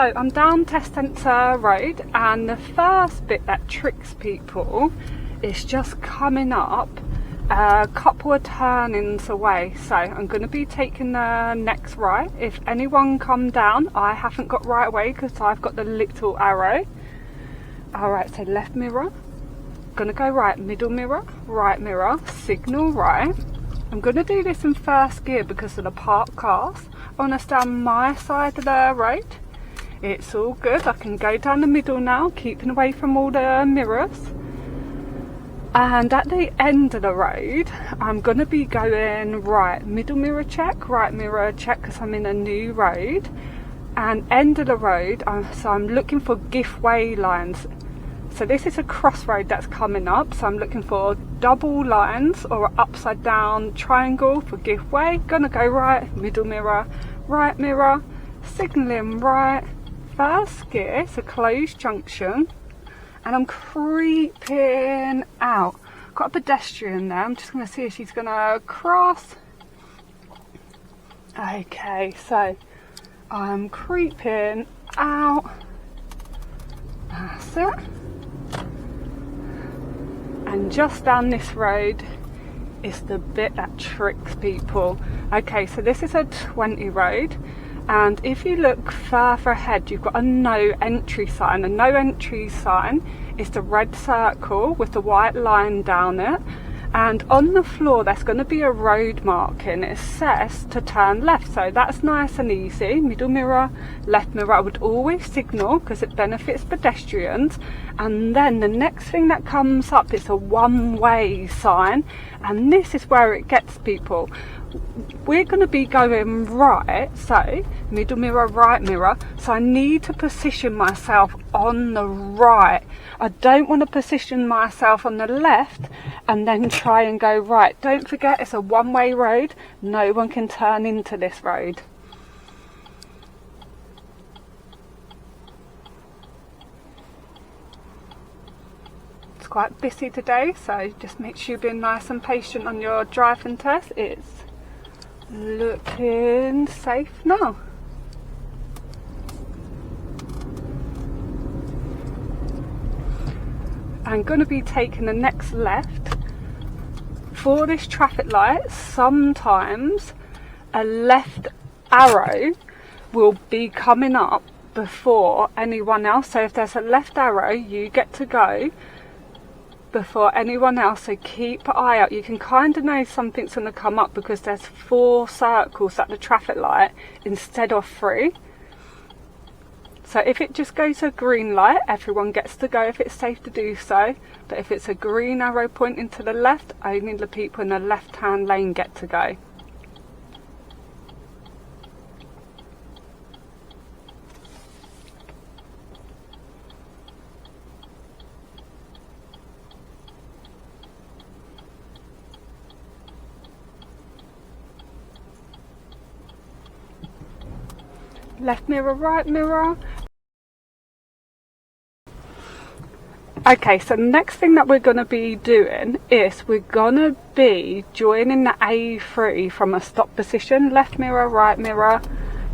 So I'm down Test Centre Road, and the first bit that tricks people is just coming up a couple of turnings away. So I'm going to be taking the next right. If anyone come down, I haven't got right away because I've got the little arrow. Alright, so left mirror, gonna go right, middle mirror, signal right. I'm going to do this in first gear because of the parked cars. I want to stay on my side of the road. It's all good. I can go down the middle now, keeping away from all the mirrors. And at the end of the road, I'm going to be going right, middle mirror check, right mirror check because I'm in a new road. And end of the road, so I'm looking for giveaway lines. So this is a crossroad that's coming up, so I'm looking for double lines or an upside down triangle for giveaway. Gonna go right, middle mirror, signalling right, first gear, it's a closed junction, and I'm creeping out. Got a pedestrian there, I'm just gonna see if she's gonna cross. Okay, so I'm creeping out, that's it. And just down this road is the bit that tricks people. Okay, so this is a 20 road, and if you look further ahead, you've got a no entry sign. A no entry sign is the red circle with the white line down it, and on the floor there's going to be a road marking. It says to turn left, so that's nice and easy. Middle mirror, left mirror, I would always signal because it benefits pedestrians. And then the next thing that comes up is a one-way sign, and this is where it gets people. We're going to be going right, so middle mirror, right mirror, so I need to position myself on the right. I don't want to position myself on the left and then try and go right. Don't forget, it's a one-way road. No one can turn into this road. It's quite busy today, so just make sure you're being nice and patient on your driving test. It's looking safe now. I'm going to be taking the next left. For this traffic light, sometimes a left arrow will be coming up before anyone else. So if there's a left arrow, you get to go before anyone else, so keep an eye out. You can kind of know something's going to come up because there's 4 circles at the traffic light instead of 3. So if it just goes a green light, everyone gets to go if it's safe to do so. But if it's a green arrow pointing to the left, only the people in the left hand lane get to go. Left mirror, right mirror. Okay, so the next thing that we're going to be doing is we're going to be joining the A3 from a stop position. Left mirror, right mirror,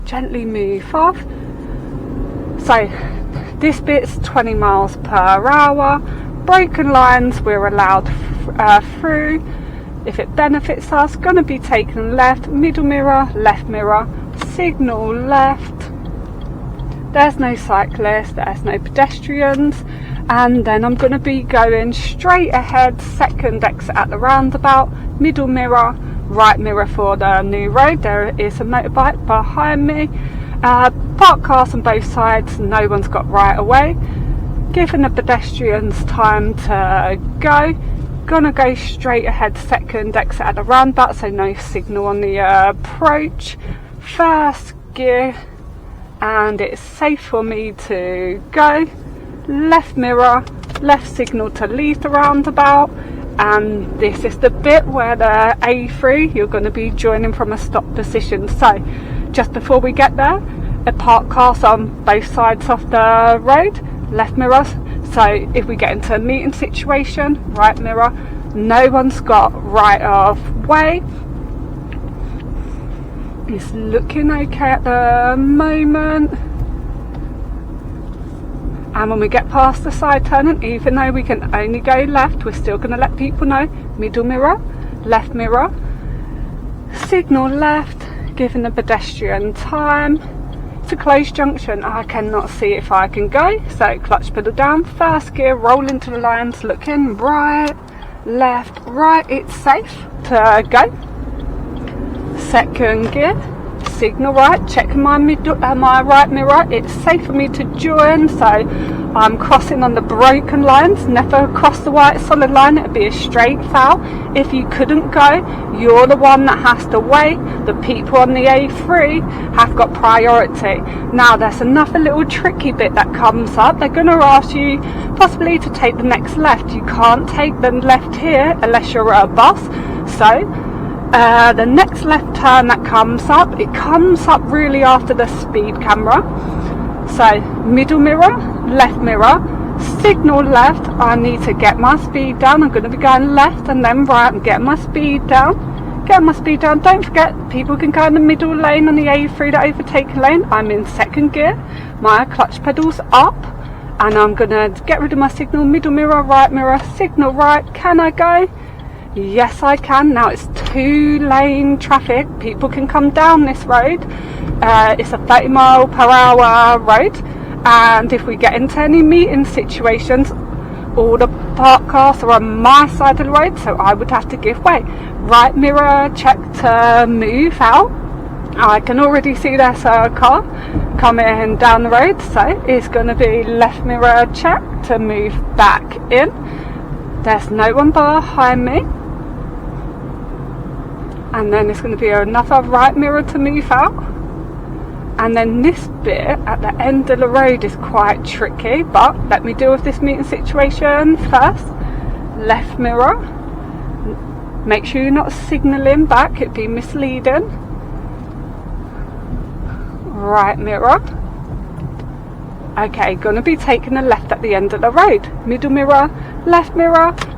gently move off. So this bit's 20 miles per hour. Broken lines we're allowed through. If it benefits us, going to be taken left, middle mirror, left mirror, signal left. There's no cyclists, there's no pedestrians, and then I'm going to be going straight ahead, second exit at the roundabout, middle mirror, right mirror for the new road. There is a motorbike behind me, parked cars on both sides, no one's got right away, giving the pedestrians time to go. Gonna go straight ahead, second exit at the roundabout, so no signal on the approach. First gear, and it's safe for me to go. Left mirror, left signal to leave the roundabout, and this is the bit where the A3 you're going to be joining from a stop position. So just before we get there, a parked cars on both sides of the road, left mirrors. So if we get into a meeting situation, right mirror, no one's got right of way. It's looking okay at the moment. And when we get past the side turning, even though we can only go left, we're still going to let people know. Middle mirror, left mirror, signal left, giving the pedestrian time. It's a closed junction, I cannot see if I can go, so clutch pedal down, first gear, roll into the lines, looking right, left, right, it's safe to go. Second gear, signal right, checking my right mirror, it's safe for me to join, so I'm crossing on the broken lines, never cross the white solid line, it'd be a straight foul. If you couldn't go, you're the one that has to wait. The people on the A3 have got priority. Now there's another little tricky bit that comes up. They're going to ask you possibly to take the next left. You can't take the left here unless you're a bus. So the next left turn that comes up, it comes up really after the speed camera. So middle mirror, left mirror, signal left, I need to get my speed down. I'm going to be going left and then right and get my speed down. Get my speed down. Don't forget, people can go in the middle lane on the A3, the overtaking lane. I'm in second gear, my clutch pedal's up, and I'm going to get rid of my signal. Middle mirror, signal right. Can I go? Yes I can. Now it's 2-lane traffic, people can come down this road. It's a 30-mile-per-hour road, and if we get into any meeting situations, all the parked cars are on my side of the road, so I would have to give way. Right mirror check to move out. I can already see there's a car coming down the road, so it's going to be left mirror check to move back in. There's no one behind me. And then it's going to be another right mirror to move out. And then this bit at the end of the road is quite tricky, but let me deal with this meeting situation first. Left mirror, make sure you're not signalling back, it'd be misleading. Right mirror, okay, gonna be taking a left at the end of the road. Middle mirror,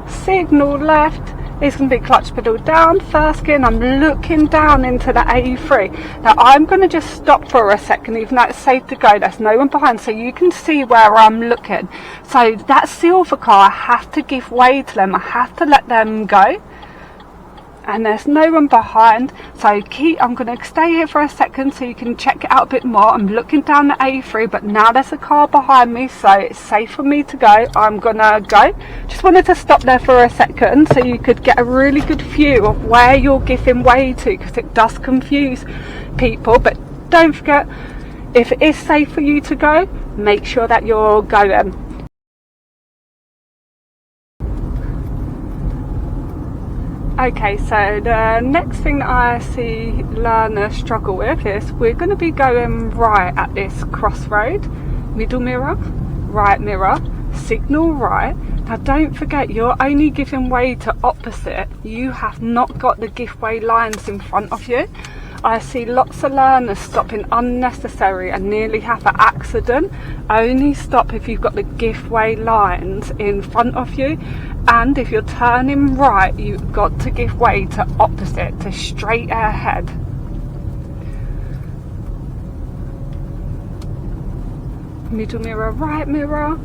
signal left. It's going to be clutch pedal down, first gear, and I'm looking down into the A3. Now I'm going to just stop for a second, even though it's safe to go, there's no one behind, so you can see where I'm looking. So that silver car, I have to give way to them, I have to let them go. And there's no one behind, so I'm going to stay here for a second so you can check it out a bit more. I'm looking down the A3, but now there's a car behind me, so it's safe for me to go. I'm going to go. Just wanted to stop there for a second so you could get a really good view of where you're giving way to, because it does confuse people. But don't forget, if it is safe for you to go, make sure that you're going. Okay, so the next thing that I see learners struggle with is we're going to be going right at this crossroad. Middle mirror, right mirror, signal right. Now don't forget, you're only giving way to opposite. You have not got the give way lines in front of you. I see lots of learners stopping unnecessary and nearly have an accident. Only stop if you've got the give way lines in front of you, and if you're turning right, you've got to give way to opposite, to straight ahead. Middle mirror, right mirror.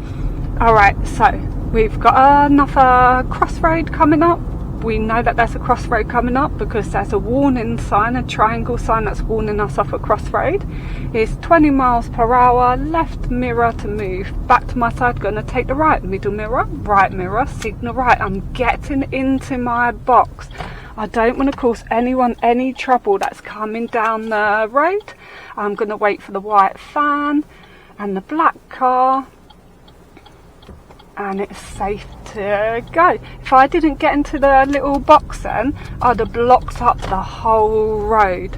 Alright, so we've got another crossroad coming up. We know that there's a crossroad coming up because there's a warning sign, a triangle sign that's warning us off a crossroad. It's 20 miles per hour, left mirror to move. Back to my side, going to take the right. Middle mirror, right mirror, signal right. I'm getting into my box. I don't want to cause anyone any trouble that's coming down the road. I'm going to wait for the white van and the black car. And it's safe to go. If I didn't get into the little box then, I'd have blocked up the whole road.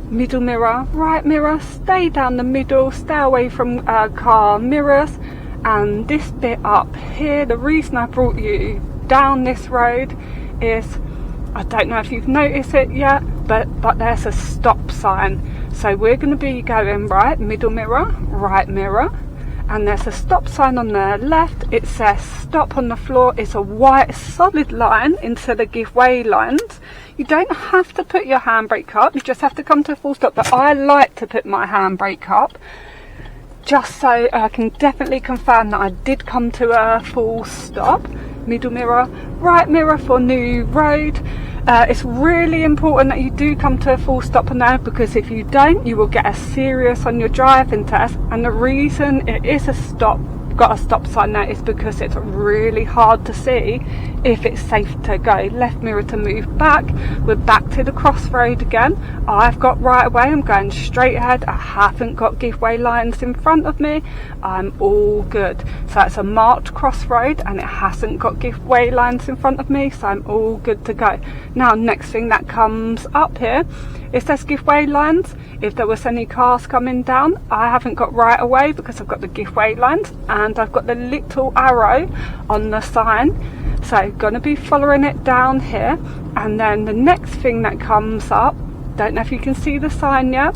Middle mirror, right mirror, stay down the middle, stay away from car mirrors. And this bit up here, the reason I brought you down this road is, I don't know if you've noticed it yet, but there's a stop sign. So we're going to be going right, middle mirror, right mirror. And there's a stop sign on the left. It says stop on the floor. It's a white solid line instead of give way lines. You don't have to put your handbrake up, you just have to come to a full stop, but I like to put my handbrake up just so I can definitely confirm that I did come to a full stop. Middle mirror, right mirror for new road. It's really important that you do come to a full stop on there, because if you don't, you will get a serious on your driving test. And the reason it is got a stop sign there is because it's really hard to see if it's safe to go. Left mirror to move back. We're back to the crossroad again. I've got right away, I'm going straight ahead. I haven't got giveaway lines in front of me. I'm all good. So it's a marked crossroad and it hasn't got giveaway lines in front of me, so I'm all good to go. Now, next thing that comes up here, it says giveaway lines. If there was any cars coming down, I haven't got right away because I've got the giveaway lines and I've got the little arrow on the sign. So gonna be following it down here, and then the next thing that comes up, don't know if you can see the sign yet,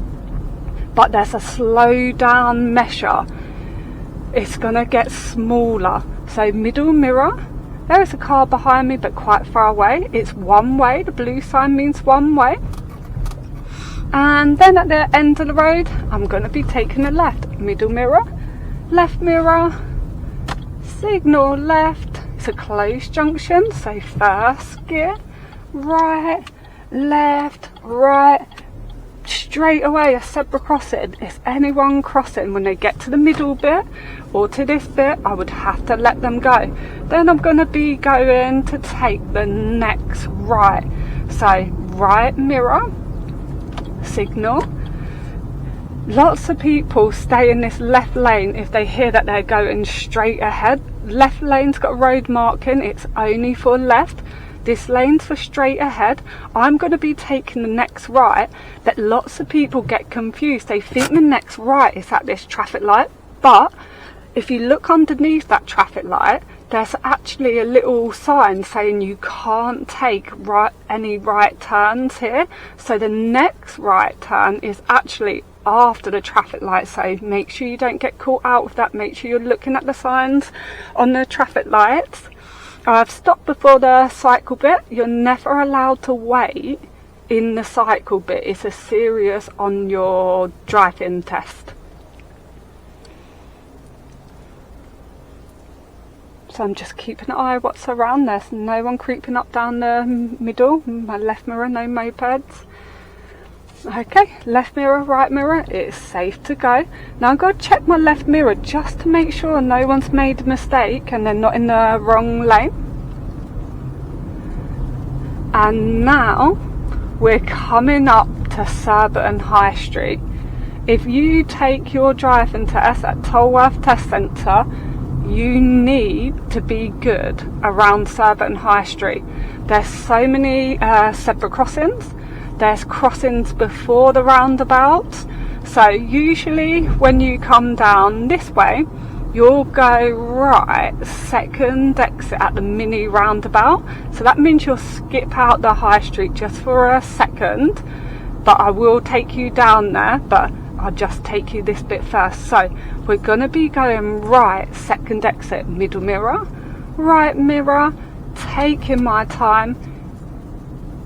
but there's a slow down measure. It's gonna get smaller. So middle mirror, there is a car behind me but quite far away. It's one way, the blue sign means one way. And then at the end of the road, I'm going to be taking a left. Middle mirror, left mirror, signal left. It's a closed junction, so first gear, right, left, right, straight away a zebra crossing. If anyone crossing, when they get to the middle bit or to this bit, I would have to let them go. Then I'm going to be going to take the next right. So right mirror, signal. Lots of people stay in this left lane if they hear that they're going straight ahead. Left lane's got a road marking, it's only for left. This lane's for straight ahead. I'm going to be taking the next right, but lots of people get confused. They think the next right is at this traffic light, but if you look underneath that traffic light, there's actually a little sign saying you can't take any right turns here. So the next right turn is actually after the traffic light, so make sure you don't get caught out with that. Make sure you're looking at the signs on the traffic lights. I've stopped before the cycle bit. You're never allowed to wait in the cycle bit. It's a serious on your driving test. So I'm just keeping an eye what's around. There's no one creeping up down the middle. My left mirror, no mopeds. Okay, left mirror, right mirror, it's safe to go. Now I'm going to check my left mirror just to make sure no one's made a mistake and they're not in the wrong lane. And now we're coming up to Surbiton High Street. If you take your driving test at Tolworth Test Centre, you need to be good around Surbiton High Street. There's so many zebra crossings. There's crossings before the roundabouts. So usually when you come down this way, you'll go right, second exit at the mini roundabout. So that means you'll skip out the high street just for a second, but I will take you down there, but I'll just take you this bit first. So we're gonna be going right, second exit, middle mirror, right mirror, taking my time.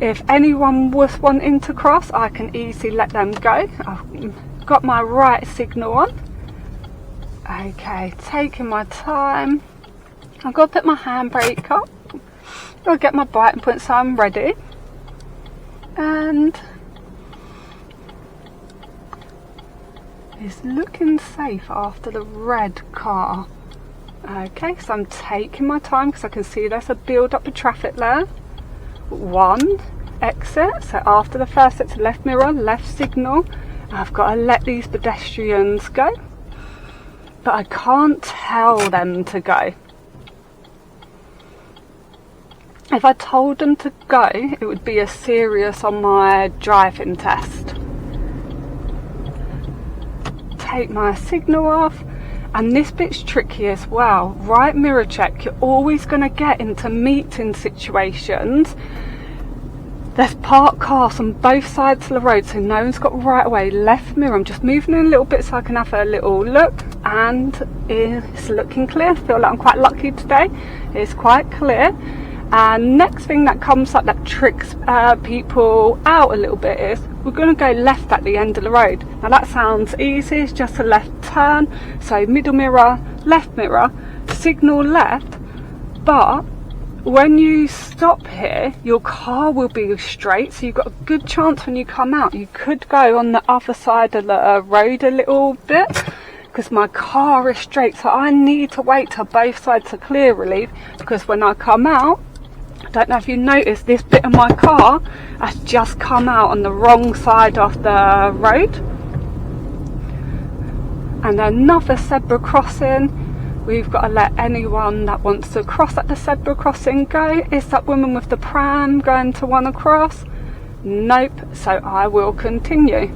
If anyone was wanting to cross, I can easily let them go. I've got my right signal on. Okay, taking my time. I've got to put my handbrake up. I'll get my biting point so I'm ready. And it's looking safe after the red car. Okay, so I'm taking my time because I can see there's a build up of traffic there. One exit, so after the first exit, left mirror, left signal. I've got to let these pedestrians go, but I can't tell them to go. If I told them to go, it would be a serious on my driving test. Take my signal off. And this bit's tricky as well. Right mirror check, you're always going to get into meeting situations. There's parked cars on both sides of the road, so no one's got right away. Left mirror, I'm just moving in a little bit so I can have a little look. And it's looking clear. I feel like I'm quite lucky today. It's quite clear. And next thing that comes up that tricks people out a little bit is we're going to go left at the end of the road. Now that sounds easy, it's just a left turn, so middle mirror, signal left, but when you stop here, your car will be straight, so you've got a good chance when you come out. You could go on the other side of the road a little bit, because my car is straight, so I need to wait till both sides are clear, relief, because when I come out, I don't know if you noticed, this bit of my car has just come out on the wrong side of the road. And another zebra crossing. We've got to let anyone that wants to cross at the zebra crossing go. Is that woman with the pram going to want to cross? Nope, so I will continue.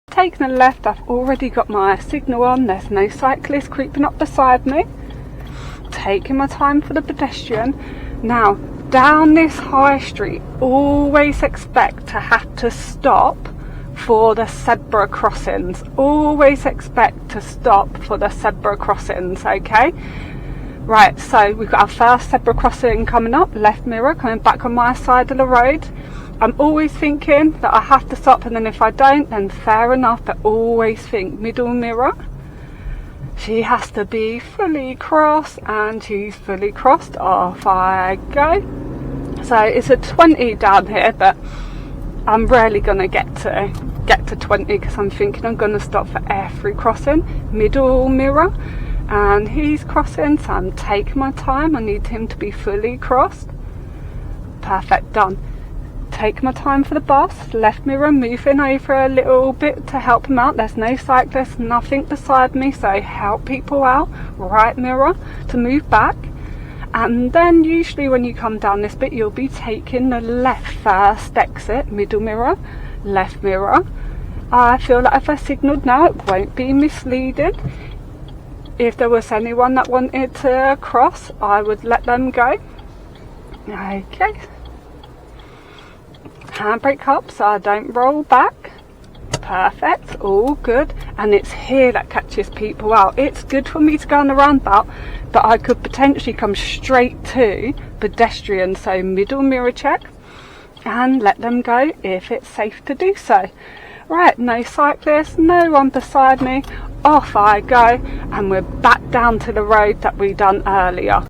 Taking a left, I've already got my signal on, there's no cyclist creeping up beside me. Taking my time for the pedestrian. Now, down this high street, always expect to have to stop for the zebra crossings. Always expect to stop for the zebra crossings, okay? Right, so we've got our first zebra crossing coming up, left mirror coming back on my side of the road. I'm always thinking that I have to stop, and then if I don't, then fair enough, but always think middle mirror. She has to be fully crossed, and she's fully crossed. Off I go. So it's a 20 down here, but I'm rarely going to get to 20 because I'm thinking I'm going to stop for every crossing. Middle mirror, and he's crossing, so I'm taking my time. I need him to be fully crossed. Perfect, done. Take my time for the bus. Left mirror, moving over a little bit to help him out. There's no cyclist, nothing beside me, so help people out. Right mirror to move back. And then usually when you come down this bit, you'll be taking the left first exit. Middle mirror, left mirror. I feel like if I signalled now, it won't be misleading. If there was anyone that wanted to cross, I would let them go. Okay. Handbrake up so I don't roll back. Perfect, all good. And it's here that catches people out. It's good for me to go on the roundabout, but I could potentially come straight to pedestrian, so middle mirror check and let them go if it's safe to do so. Right, no cyclists, no one beside me, off I go, and we're back down to the road that we done earlier.